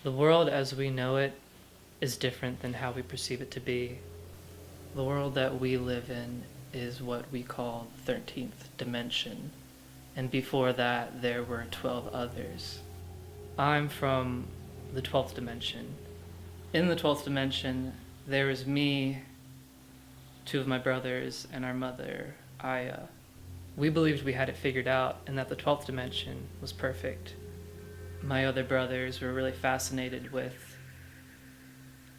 The world as we know it is different than how we perceive it to be. The world that we live in is what we call the 13th dimension, and before that there were 12 others. I'm from the 12th dimension. In the 12th dimension, there is me, two of my brothers, and our mother, Aya. We believed we had it figured out and that the 12th dimension was perfect. My other brothers were really fascinated with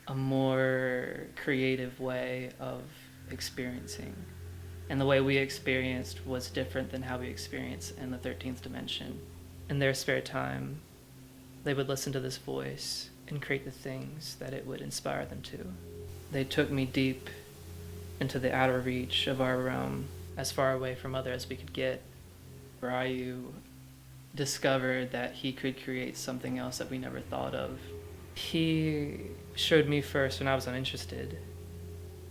a more creative way of experiencing. And the way we experienced was different than how we experience in the 13th dimension. In their spare time, they would listen to this voice and create the things that it would inspire them to. They took me deep into the outer reach of our realm, as far away from Mother as we could get. Ryu discovered that he could create something else that we never thought of. He showed me first when I was uninterested,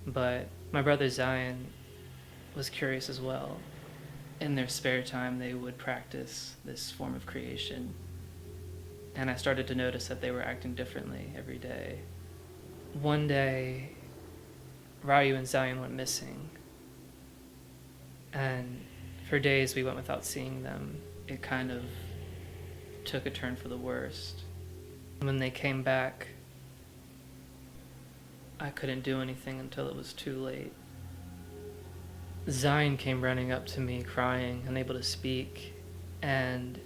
but my brother Zion was curious as well. In their spare time, they would practice this form of creation, and I started to notice that they were acting differently every day. One day, Ryu and Zion went missing, and for days we went without seeing them. It kind of took a turn for the worst. When they came back, I couldn't do anything until it was too late. Zion came running up to me, crying, unable to speak, and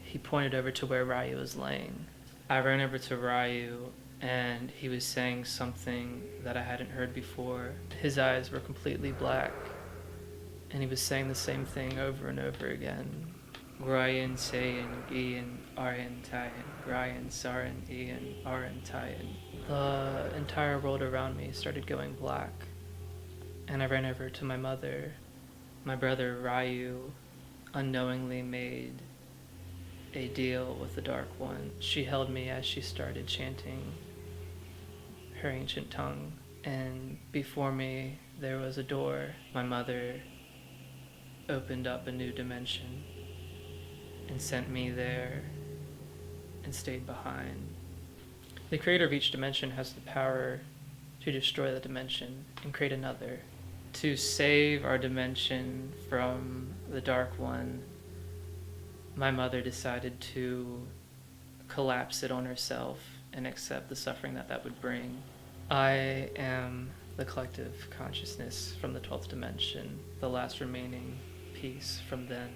he pointed over to where Ryu was laying. I ran over to Ryu, and he was saying something that I hadn't heard before. His eyes were completely black, and he was saying the same thing over and over again. Ryan, Sayan, Ian, Aryan, Tayan, Ryan, Saran, Ian, Aryan, Tayan. The entire world around me started going black, and I ran over to my mother. My brother Ryu unknowingly made a deal with the Dark One. She held me as she started chanting her ancient tongue, and before me there was a door. My mother opened up a new dimension and sent me there and stayed behind. The creator of each dimension has the power to destroy the dimension and create another. To save our dimension from the Dark One, my mother decided to collapse it on herself and accept the suffering that that would bring. I am the collective consciousness from the 12th dimension, the last remaining piece from then.